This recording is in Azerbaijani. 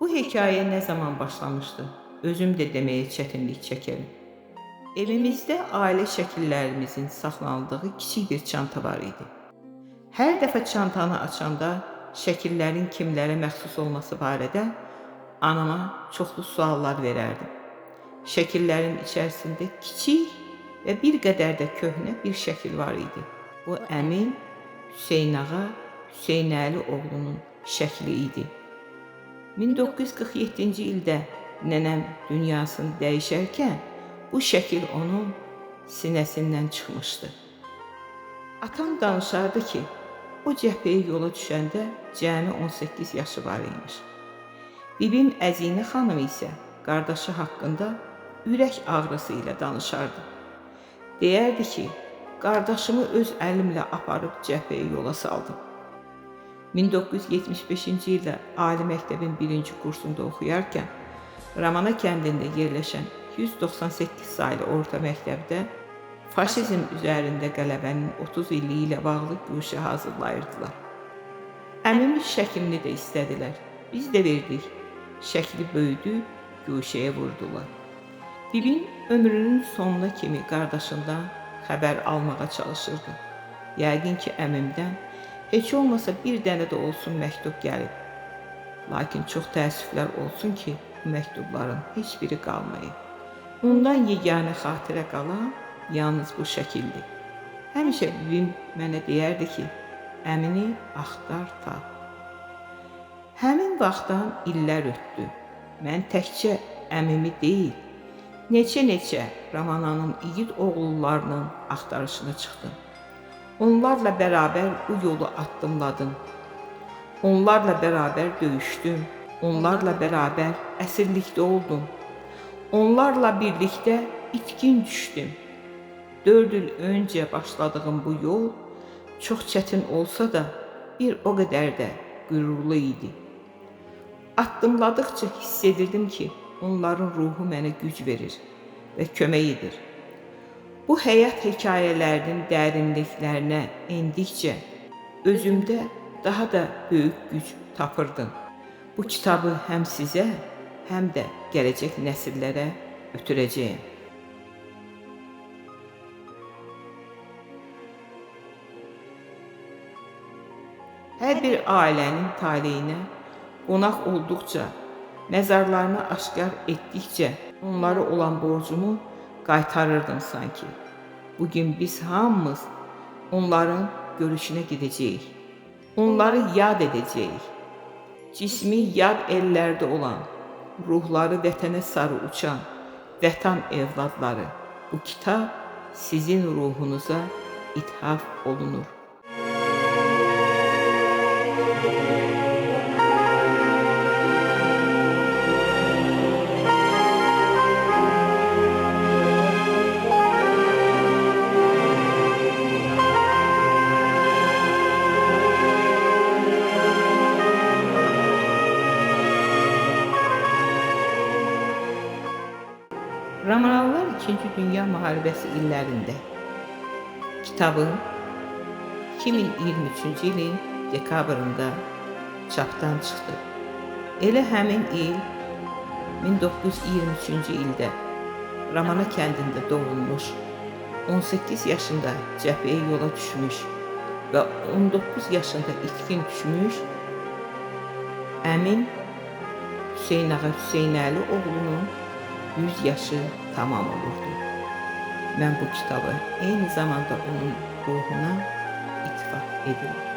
Bu hekayə nə zaman başlamışdı? Özüm də deməyə çətinlik çəkirəm. Evimizdə ailə şəkillərimizin saxlanıldığı kiçik bir çanta var idi. Hər dəfə çantanı açanda şəkillərin kimlərə məxsus olması barədə anama çoxlu suallar verərdim. Şəkillərin içərisində kiçik və bir qədər də köhnə bir şəkil var idi. Bu əmim Hüseyn ağa Hüseynəli oğlunun şəkli idi. 1947-ci ildə nənəm dünyasını dəyişərkən bu şəkil onun sinəsindən çıxmışdı. Atam danışardı ki, o cəbhəyə yola düşəndə cəmi 18 yaşı var imiş. Bibim Əzinə xanım isə qardaşı haqqında ürək ağrısı ilə danışardı. Deyərdi ki, qardaşımı öz əlimlə aparıb cəbhəyə yola saldım. 1975-ci ildə Ali məktəbin 1-ci kursunda oxuyarkən Ramana kəndində yerləşən 198 saylı orta məktəbdə faşizm üzərində qələbənin 30 illiyi ilə bağlı güşə hazırlayırdılar. Əmimin şəklini də istədilər. Biz də verdik. Şəkli böyüdü, güşəyə vurdular. Bibim ömrünün sonuna kimi qardaşından xəbər almağa çalışırdı. Yəqin ki, əmimdən heç olmasa bir dənə də olsun məktub gəlib. Lakin çox təəssüflər olsun ki, bu məktubların heç biri qalmayıb. Ondan yeganə xatirə qalan yalnız bu şəkildir. Həmişə bibim mənə deyərdi ki, əmini axtar tap. Həmin vaxtdan illər ötdü. Mən təkcə əmimi deyil, neçə Ramananın igid oğullarının axtarışına çıxdım. Onlarla bərabər bu yolu addımladım. Onlarla bərabər döyüşdüm. Onlarla bərabər əsirlikdə oldum. Onlarla birlikdə itkin düşdüm. 4 il öncə başladığım bu yol çox çətin olsa da bir o qədər də qürurlu idi. Addımladıqca hiss edirdim ki, onların ruhu mənə güc verir və kömək edir. Bu həyat hekayələrinin dərinliklərinə endikcə özümdə daha da böyük güc tapırdım. Bu kitabı həm sizə, həm də gələcək nəsillərə ötürəcəyim. Hər bir ailənin taleyinə qonaq olduqca, məzarlarını aşkar etdikcə onlara olan borcumu qaytarırdım sanki. Bugün biz hamımız onların görüşünə gedəcəyik. Onları yad edəcəyik. Cismi yad ellərdə olan, ruhları vətənə sarı uçan vətən evladları. Bu kitab sizin ruhunuza ithaf olunur. Ramanalılar 2-ci Dünya Müharibəsi illərində. Kitabın 2023-cü ilin dekabrında çapdan çıxdı. Elə həmin il 1923-cü ildə Ramana kəndində doğulmuş, 18 yaşında cəbhəyə yola düşmüş və 19 yaşında itkin düşmüş əmim Hüseyn ağa Hüseynəli oğlunun 100 yaşı tamam olurdu. Mən bu kitabı eyni zamanda onun ruhuna ithaf edirəm.